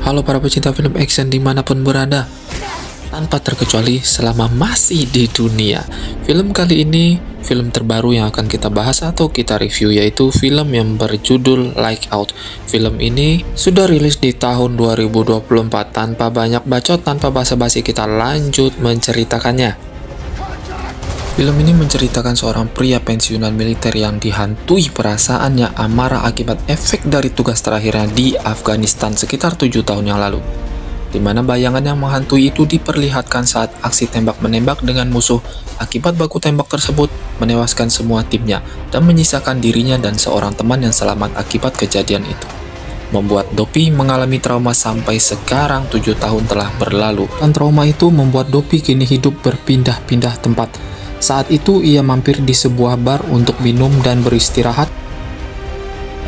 Halo para pecinta film action dimanapun berada, tanpa terkecuali selama masih di dunia. Film kali ini, film terbaru yang akan kita bahas atau kita review, yaitu film yang berjudul Lights Out. Film ini sudah rilis di tahun 2024. Tanpa banyak bacot, tanpa basa-basi, kita lanjut menceritakannya. Film ini menceritakan seorang pria pensiunan militer yang dihantui perasaannya amarah akibat efek dari tugas terakhirnya di Afghanistan sekitar 7 tahun yang lalu, di mana bayangan yang menghantui itu diperlihatkan saat aksi tembak-menembak dengan musuh. Akibat baku tembak tersebut menewaskan semua timnya dan menyisakan dirinya dan seorang teman yang selamat akibat kejadian itu, membuat Dopey mengalami trauma sampai sekarang. 7 tahun telah berlalu, dan trauma itu membuat Dopey kini hidup berpindah-pindah tempat. Saat itu ia mampir di sebuah bar untuk minum dan beristirahat.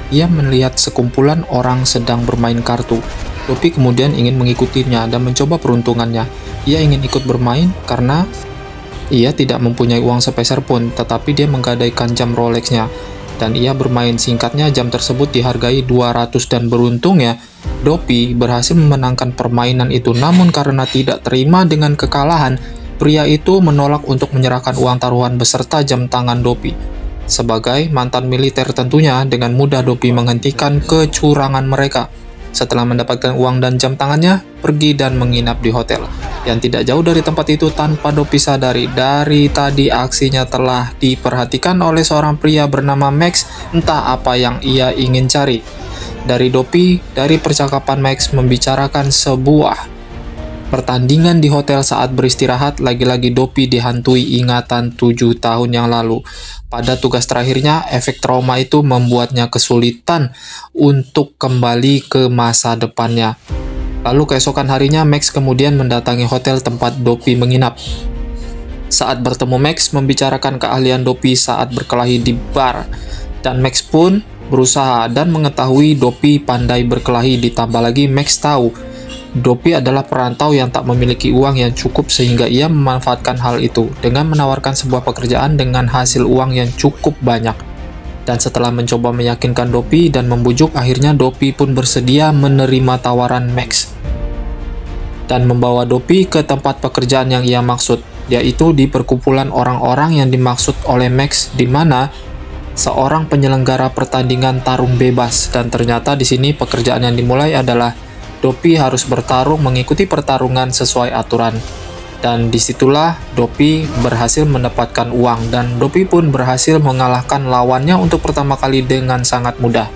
Ia melihat sekumpulan orang sedang bermain kartu. Dopey kemudian ingin mengikutinya dan mencoba peruntungannya. Ia ingin ikut bermain karena ia tidak mempunyai uang sepeser pun, tetapi dia menggadaikan jam Rolex-nya dan ia bermain. Singkatnya, jam tersebut dihargai 200 dan beruntungnya Dopey berhasil memenangkan permainan itu. Namun karena tidak terima dengan kekalahan, pria itu menolak untuk menyerahkan uang taruhan beserta jam tangan Dopey. Sebagai mantan militer tentunya, dengan mudah Dopey menghentikan kecurangan mereka. Setelah mendapatkan uang dan jam tangannya, pergi dan menginap di hotel yang tidak jauh dari tempat itu. Tanpa Dopey sadari, dari tadi aksinya telah diperhatikan oleh seorang pria bernama Max. Entah apa yang ia ingin cari dari Dopey. Dari percakapan, Max membicarakan sebuah pertandingan di hotel. Saat beristirahat, lagi-lagi Dopey dihantui ingatan 7 tahun yang lalu. Pada tugas terakhirnya, efek trauma itu membuatnya kesulitan untuk kembali ke masa depannya. Lalu keesokan harinya, Max kemudian mendatangi hotel tempat Dopey menginap. Saat bertemu, Max membicarakan keahlian Dopey saat berkelahi di bar, dan Max pun berusaha dan mengetahui Dopey pandai berkelahi. Ditambah lagi, Max tahu Dopey adalah perantau yang tak memiliki uang yang cukup, sehingga ia memanfaatkan hal itu dengan menawarkan sebuah pekerjaan dengan hasil uang yang cukup banyak. Dan setelah mencoba meyakinkan Dopey dan membujuk, akhirnya Dopey pun bersedia menerima tawaran Max dan membawa Dopey ke tempat pekerjaan yang ia maksud, yaitu di perkumpulan orang-orang yang dimaksud oleh Max, di mana seorang penyelenggara pertandingan tarung bebas. Dan ternyata di sini pekerjaan yang dimulai adalah Dopey harus bertarung mengikuti pertarungan sesuai aturan. Dan disitulah Dopey berhasil mendapatkan uang, dan Dopey pun berhasil mengalahkan lawannya untuk pertama kali dengan sangat mudah.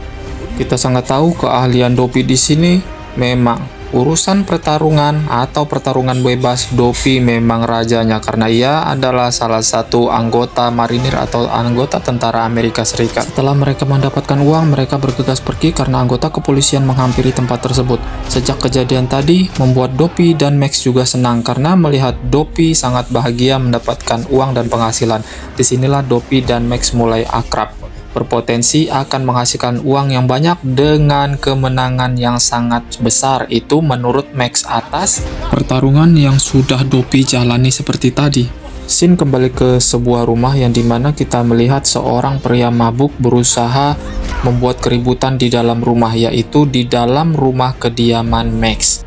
Kita sangat tahu keahlian Dopey di sini. Memang urusan pertarungan atau pertarungan bebas, Dopey memang rajanya karena ia adalah salah satu anggota marinir atau anggota tentara Amerika Serikat. Setelah mereka mendapatkan uang, mereka bergegas pergi karena anggota kepolisian menghampiri tempat tersebut. Sejak kejadian tadi membuat Dopey dan Max juga senang karena melihat Dopey sangat bahagia mendapatkan uang dan penghasilan. Disinilah Dopey dan Max mulai akrab, berpotensi akan menghasilkan uang yang banyak dengan kemenangan yang sangat besar. Itu menurut Max atas pertarungan yang sudah Dopey jalani seperti tadi. Scene kembali ke sebuah rumah yang dimana kita melihat seorang pria mabuk berusaha membuat keributan di dalam rumah, yaitu di dalam rumah kediaman Max.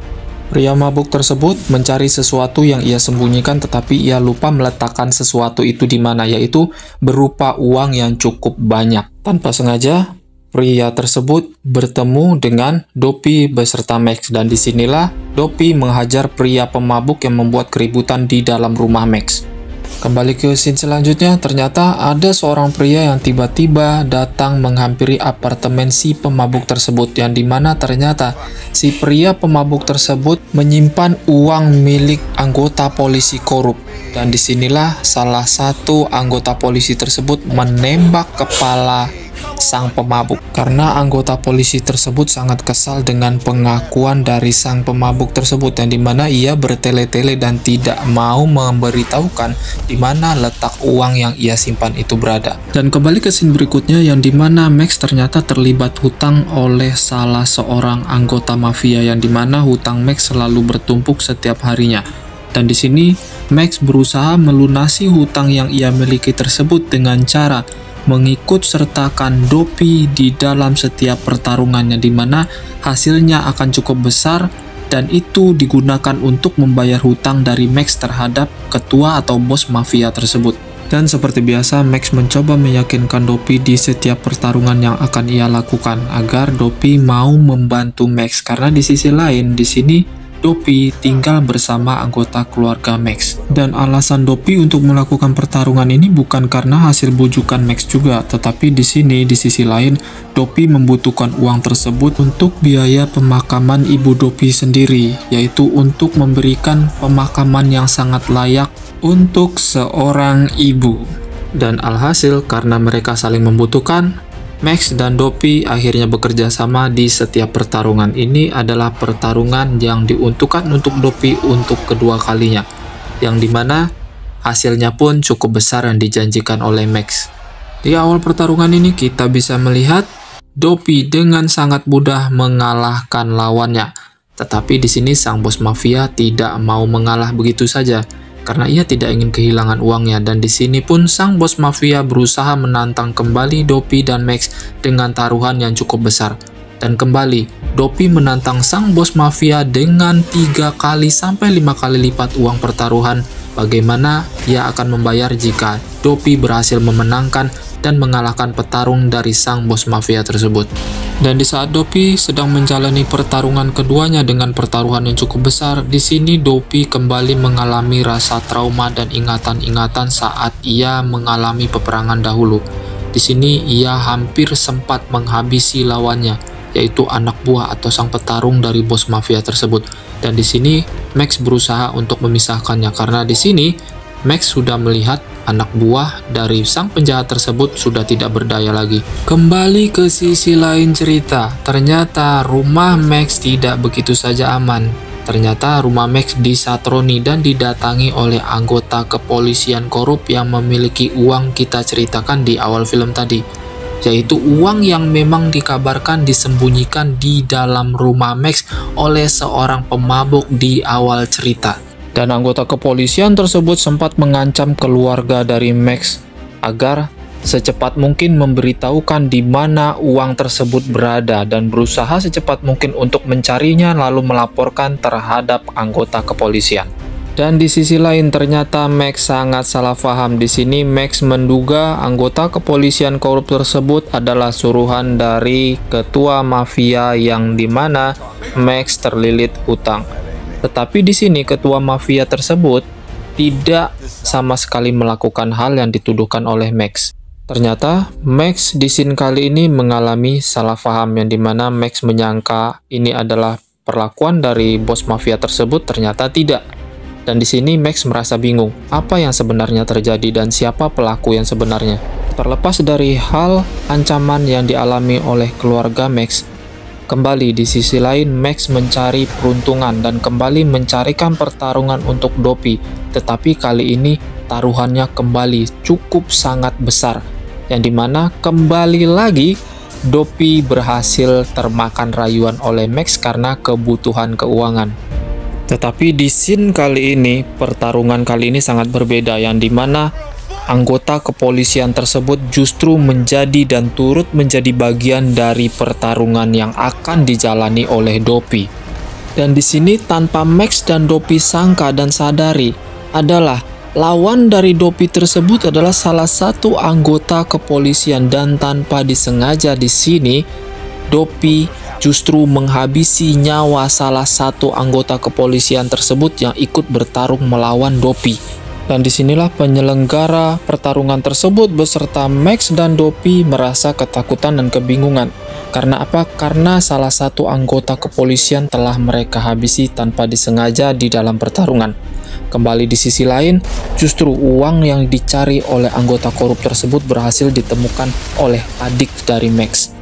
Pria mabuk tersebut mencari sesuatu yang ia sembunyikan, tetapi ia lupa meletakkan sesuatu itu di mana, yaitu berupa uang yang cukup banyak. Tanpa sengaja, pria tersebut bertemu dengan Dopey beserta Max, dan disinilah Dopey menghajar pria pemabuk yang membuat keributan di dalam rumah Max. Kembali ke scene selanjutnya, ternyata ada seorang pria yang tiba-tiba datang menghampiri apartemen si pemabuk tersebut, yang dimana ternyata si pria pemabuk tersebut menyimpan uang milik anggota polisi korup. Dan disinilah salah satu anggota polisi tersebut menembak kepala sang pemabuk karena anggota polisi tersebut sangat kesal dengan pengakuan dari sang pemabuk tersebut, yang dimana ia bertele-tele dan tidak mau memberitahukan di mana letak uang yang ia simpan itu berada. Dan kembali ke scene berikutnya, yang dimana Max ternyata terlibat hutang oleh salah seorang anggota mafia, yang dimana hutang Max selalu bertumpuk setiap harinya. Dan di sini Max berusaha melunasi hutang yang ia miliki tersebut dengan cara mengikut sertakan Dopey di dalam setiap pertarungannya, di mana hasilnya akan cukup besar dan itu digunakan untuk membayar hutang dari Max terhadap ketua atau bos mafia tersebut. Dan seperti biasa, Max mencoba meyakinkan Dopey di setiap pertarungan yang akan ia lakukan agar Dopey mau membantu Max, karena di sisi lain di sini Dopey tinggal bersama anggota keluarga Max. Dan alasan Dopey untuk melakukan pertarungan ini bukan karena hasil bujukan Max juga, tetapi di sini di sisi lain Dopey membutuhkan uang tersebut untuk biaya pemakaman ibu Dopey sendiri, yaitu untuk memberikan pemakaman yang sangat layak untuk seorang ibu. Dan alhasil karena mereka saling membutuhkan, Max dan Dopey akhirnya bekerja sama di setiap pertarungan. Ini adalah pertarungan yang diuntukkan untuk Dopey untuk kedua kalinya, yang dimana hasilnya pun cukup besar yang dijanjikan oleh Max. Di awal pertarungan ini kita bisa melihat Dopey dengan sangat mudah mengalahkan lawannya. Tetapi di sini sang bos mafia tidak mau mengalah begitu saja, karena ia tidak ingin kehilangan uangnya. Dan di sini pun sang bos mafia berusaha menantang kembali Dopey dan Max dengan taruhan yang cukup besar. Dan kembali Dopey menantang sang bos mafia dengan 3 kali sampai 5 kali lipat uang pertaruhan. Bagaimana ia akan membayar jika Dopey berhasil memenangkan dan mengalahkan petarung dari sang bos mafia tersebut. Dan di saat Dopey sedang menjalani pertarungan keduanya dengan pertaruhan yang cukup besar, di sini Dopey kembali mengalami rasa trauma dan ingatan-ingatan saat ia mengalami peperangan dahulu. Di sini ia hampir sempat menghabisi lawannya, yaitu anak buah atau sang petarung dari bos mafia tersebut. Dan di sini Max berusaha untuk memisahkannya, karena di sini Max sudah melihat anak buah dari sang penjahat tersebut sudah tidak berdaya lagi. Kembali ke sisi lain cerita, ternyata rumah Max tidak begitu saja aman. Ternyata rumah Max disatroni dan didatangi oleh anggota kepolisian korup yang memiliki uang kita ceritakan di awal film tadi, yaitu uang yang memang dikabarkan disembunyikan di dalam rumah Max oleh seorang pemabuk di awal cerita. Dan anggota kepolisian tersebut sempat mengancam keluarga dari Max agar secepat mungkin memberitahukan di mana uang tersebut berada dan berusaha secepat mungkin untuk mencarinya lalu melaporkan terhadap anggota kepolisian. Dan di sisi lain ternyata Max sangat salah paham. Di sini Max menduga anggota kepolisian korup tersebut adalah suruhan dari ketua mafia yang dimana Max terlilit hutang. Tetapi di sini ketua mafia tersebut tidak sama sekali melakukan hal yang dituduhkan oleh Max. Ternyata Max di scene kali ini mengalami salah paham, yang dimana Max menyangka ini adalah perlakuan dari bos mafia tersebut, ternyata tidak. Dan di sini Max merasa bingung apa yang sebenarnya terjadi dan siapa pelaku yang sebenarnya. Terlepas dari hal ancaman yang dialami oleh keluarga Max, kembali di sisi lain Max mencari peruntungan dan kembali mencarikan pertarungan untuk Dopey. Tetapi kali ini taruhannya kembali cukup sangat besar, yang dimana kembali lagi Dopey berhasil termakan rayuan oleh Max karena kebutuhan keuangan. Tetapi di scene kali ini, pertarungan kali ini sangat berbeda, yang dimana anggota kepolisian tersebut justru menjadi dan turut menjadi bagian dari pertarungan yang akan dijalani oleh Dopey. Dan di sini tanpa Max dan Dopey sangka dan sadari adalah lawan dari Dopey tersebut adalah salah satu anggota kepolisian, dan tanpa disengaja di sini Dopey justru menghabisi nyawa salah satu anggota kepolisian tersebut yang ikut bertarung melawan Dopey. Dan disinilah penyelenggara pertarungan tersebut beserta Max dan Dopey merasa ketakutan dan kebingungan. Karena apa? Karena salah satu anggota kepolisian telah mereka habisi tanpa disengaja di dalam pertarungan. Kembali di sisi lain, justru uang yang dicari oleh anggota korup tersebut berhasil ditemukan oleh adik dari Max.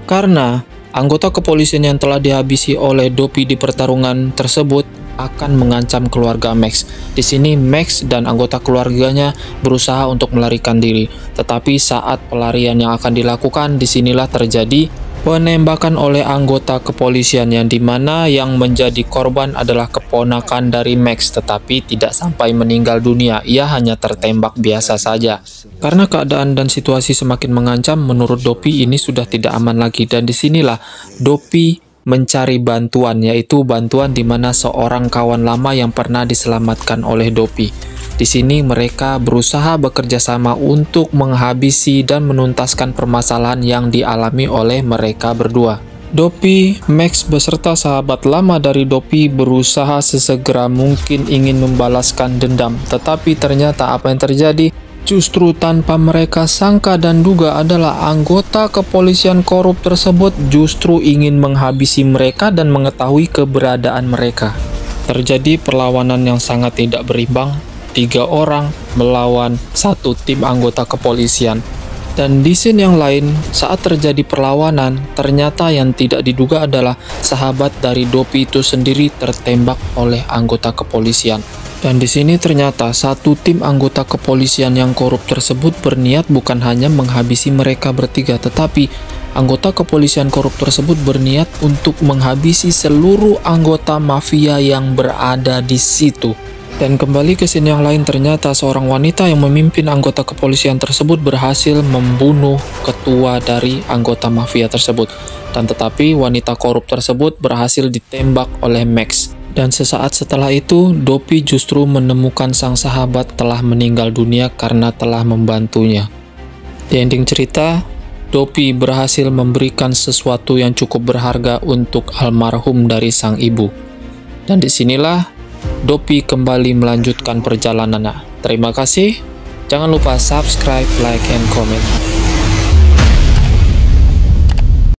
Karena anggota kepolisian yang telah dihabisi oleh Dopey di pertarungan tersebut akan mengancam keluarga Max. Di sini Max dan anggota keluarganya berusaha untuk melarikan diri. Tetapi saat pelarian yang akan dilakukan, disinilah terjadi penembakan oleh anggota kepolisian, yang dimana yang menjadi korban adalah keponakan dari Max, tetapi tidak sampai meninggal dunia. Ia hanya tertembak biasa saja. Karena keadaan dan situasi semakin mengancam, menurut Dopey ini sudah tidak aman lagi. Dan disinilah Dopey mencari bantuan, yaitu bantuan di mana seorang kawan lama yang pernah diselamatkan oleh Dopey. Di sini mereka berusaha bekerja sama untuk menghabisi dan menuntaskan permasalahan yang dialami oleh mereka berdua. Dopey, Max beserta sahabat lama dari Dopey berusaha sesegera mungkin ingin membalaskan dendam, tetapi ternyata apa yang terjadi justru tanpa mereka sangka dan duga adalah anggota kepolisian korup tersebut justru ingin menghabisi mereka dan mengetahui keberadaan mereka. Terjadi perlawanan yang sangat tidak berimbang, 3 orang melawan 1 tim anggota kepolisian. Dan di scene yang lain, saat terjadi perlawanan, ternyata yang tidak diduga adalah sahabat dari Dopey itu sendiri tertembak oleh anggota kepolisian. Dan di sini ternyata 1 tim anggota kepolisian yang korup tersebut berniat bukan hanya menghabisi mereka bertiga, tetapi anggota kepolisian korup tersebut berniat untuk menghabisi seluruh anggota mafia yang berada di situ. Dan kembali ke scene yang lain, ternyata seorang wanita yang memimpin anggota kepolisian tersebut berhasil membunuh ketua dari anggota mafia tersebut. Dan tetapi wanita korup tersebut berhasil ditembak oleh Max. Dan sesaat setelah itu, Dopey justru menemukan sang sahabat telah meninggal dunia karena telah membantunya. Di ending cerita, Dopey berhasil memberikan sesuatu yang cukup berharga untuk almarhum dari sang ibu. Dan disinilah Dopey kembali melanjutkan perjalanannya. Terima kasih. Jangan lupa subscribe, like, and comment.